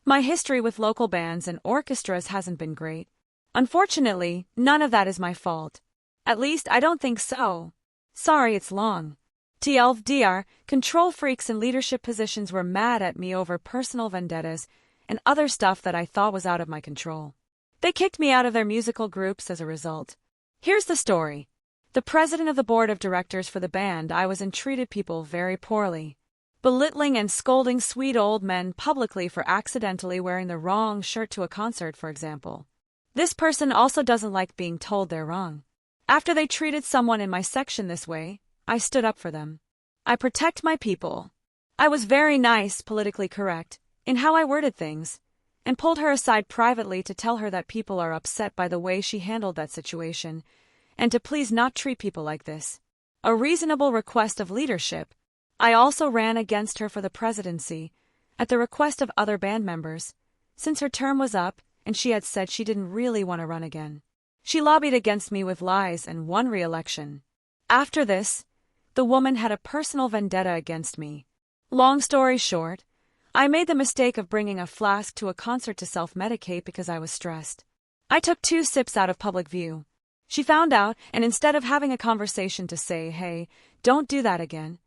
My history with local bands and orchestras hasn't been great. Unfortunately, none of that is my fault. At least I don't think so. Sorry it's long. TLDR, control freaks in leadership positions were mad at me over personal vendettas and other stuff that I thought was out of my control. They kicked me out of their musical groups as a result. Here's the story. The president of the board of directors for the band I was in treated people very poorly, belittling and scolding sweet old men publicly for accidentally wearing the wrong shirt to a concert, for example. This person also doesn't like being told they're wrong. After they treated someone in my section this way, I stood up for them. I protect my people. I was very nice, politically correct, in how I worded things, and pulled her aside privately to tell her that people are upset by the way she handled that situation, and to please not treat people like this. A reasonable request of leadership. I also ran against her for the presidency, at the request of other band members, since her term was up and she had said she didn't really want to run again. She lobbied against me with lies and won re-election. After this, the woman had a personal vendetta against me. Long story short, I made the mistake of bringing a flask to a concert to self-medicate because I was stressed. I took 2 sips out of public view. She found out, and instead of having a conversation to say, "Hey, don't do that again,"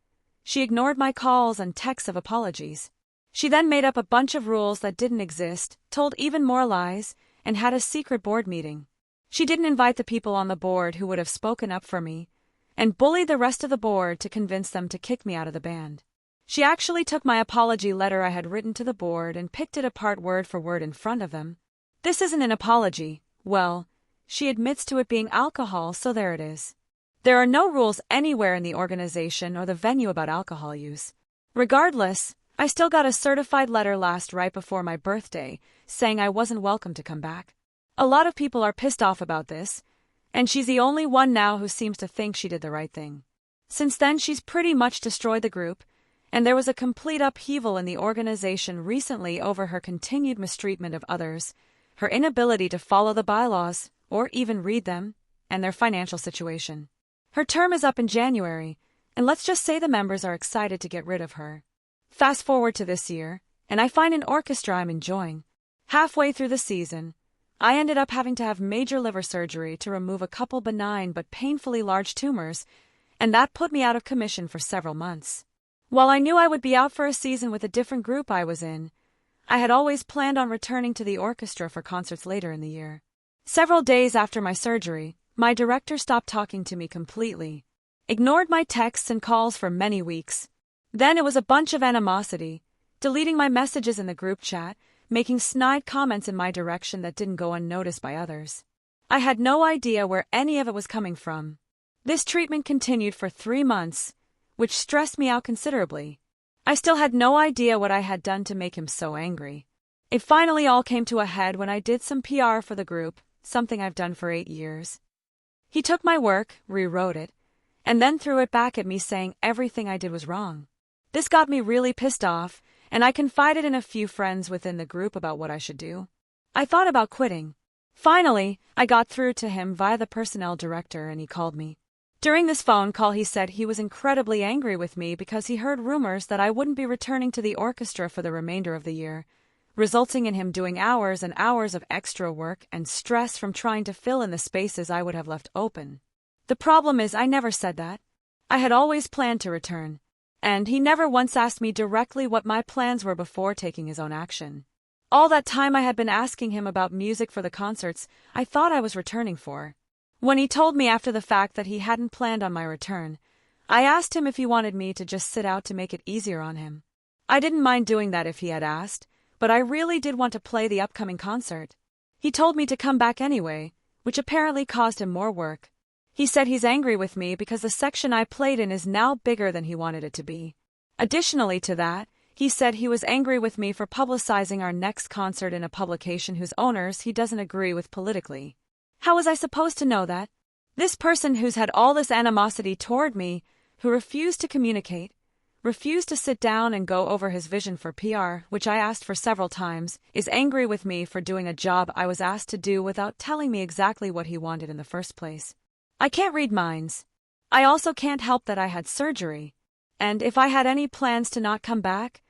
she ignored my calls and texts of apologies. She then made up a bunch of rules that didn't exist, told even more lies, and had a secret board meeting. She didn't invite the people on the board who would have spoken up for me, and bullied the rest of the board to convince them to kick me out of the band. She actually took my apology letter I had written to the board and picked it apart word for word in front of them. This isn't an apology. Well, she admits to it being alcohol, so there it is. There are no rules anywhere in the organization or the venue about alcohol use. Regardless, I still got a certified letter right before my birthday, saying I wasn't welcome to come back. A lot of people are pissed off about this, and she's the only one now who seems to think she did the right thing. Since then, she's pretty much destroyed the group, and there was a complete upheaval in the organization recently over her continued mistreatment of others, her inability to follow the bylaws, or even read them, and their financial situation. Her term is up in January, and let's just say the members are excited to get rid of her. Fast forward to this year, and I find an orchestra I'm enjoying. Halfway through the season, I ended up having to have major liver surgery to remove a couple benign but painfully large tumors, and that put me out of commission for several months. While I knew I would be out for a season with a different group I was in, I had always planned on returning to the orchestra for concerts later in the year. Several days after my surgery, my director stopped talking to me completely, ignored my texts and calls for many weeks. Then it was a bunch of animosity, deleting my messages in the group chat, making snide comments in my direction that didn't go unnoticed by others. I had no idea where any of it was coming from. This treatment continued for 3 months, which stressed me out considerably. I still had no idea what I had done to make him so angry. It finally all came to a head when I did some PR for the group, something I've done for 8 years. He took my work, rewrote it, and then threw it back at me saying everything I did was wrong. This got me really pissed off, and I confided in a few friends within the group about what I should do. I thought about quitting. Finally, I got through to him via the personnel director and he called me. During this phone call he said he was incredibly angry with me because he heard rumors that I wouldn't be returning to the orchestra for the remainder of the year, resulting in him doing hours and hours of extra work and stress from trying to fill in the spaces I would have left open. The problem is I never said that. I had always planned to return, and he never once asked me directly what my plans were before taking his own action. All that time I had been asking him about music for the concerts I thought I was returning for. When he told me after the fact that he hadn't planned on my return, I asked him if he wanted me to just sit out to make it easier on him. I didn't mind doing that if he had asked, but I really did want to play the upcoming concert. He told me to come back anyway, which apparently caused him more work. He said he's angry with me because the section I played in is now bigger than he wanted it to be. Additionally to that, he said he was angry with me for publicizing our next concert in a publication whose owners he doesn't agree with politically. How was I supposed to know that? This person who's had all this animosity toward me, who refused to communicate, refused to sit down and go over his vision for PR, which I asked for several times, is angry with me for doing a job I was asked to do without telling me exactly what he wanted in the first place. I can't read minds. I also can't help that I had surgery, and if I had any plans to not come back,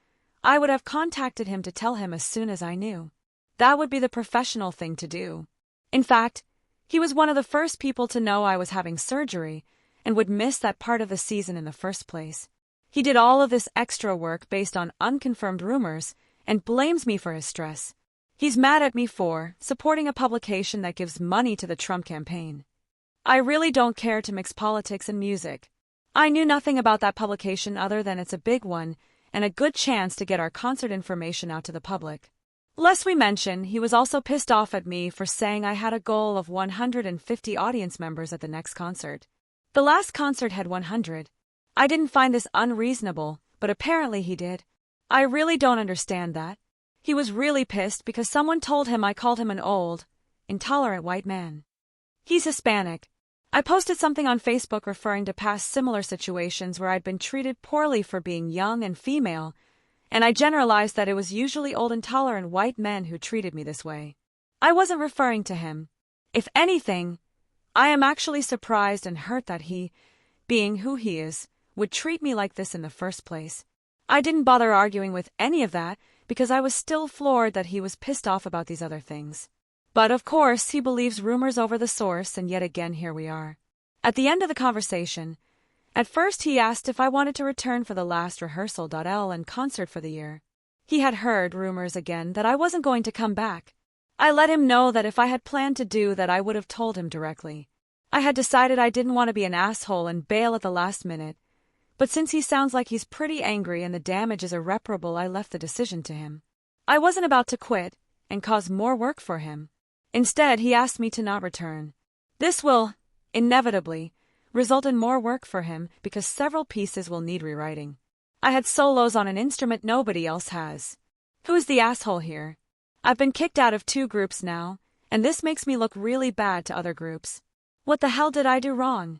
I would have contacted him to tell him as soon as I knew. That would be the professional thing to do. In fact, he was one of the first people to know I was having surgery and would miss that part of the season in the first place. He did all of this extra work based on unconfirmed rumors and blames me for his stress. He's mad at me for supporting a publication that gives money to the Trump campaign. I really don't care to mix politics and music. I knew nothing about that publication other than it's a big one and a good chance to get our concert information out to the public. Lest we mention, he was also pissed off at me for saying I had a goal of 150 audience members at the next concert. The last concert had 100. I didn't find this unreasonable, but apparently he did. I really don't understand that. He was really pissed because someone told him I called him an old, intolerant white man. He's Hispanic. I posted something on Facebook referring to past similar situations where I'd been treated poorly for being young and female, and I generalized that it was usually old intolerant white men who treated me this way. I wasn't referring to him. If anything, I am actually surprised and hurt that he, being who he is, would treat me like this in the first place. I didn't bother arguing with any of that because I was still floored that he was pissed off about these other things. But of course, he believes rumors over the source, and yet again here we are. At the end of the conversation, at first he asked if I wanted to return for the last rehearsal and concert for the year. He had heard rumors again that I wasn't going to come back. I let him know that if I had planned to do that I would have told him directly. I had decided I didn't want to be an asshole and bail at the last minute, but since he sounds like he's pretty angry and the damage is irreparable, I left the decision to him. I wasn't about to quit and cause more work for him. Instead, he asked me to not return. This will, inevitably, result in more work for him because several pieces will need rewriting. I had solos on an instrument nobody else has. Who's the asshole here? I've been kicked out of 2 groups now, and this makes me look really bad to other groups. What the hell did I do wrong?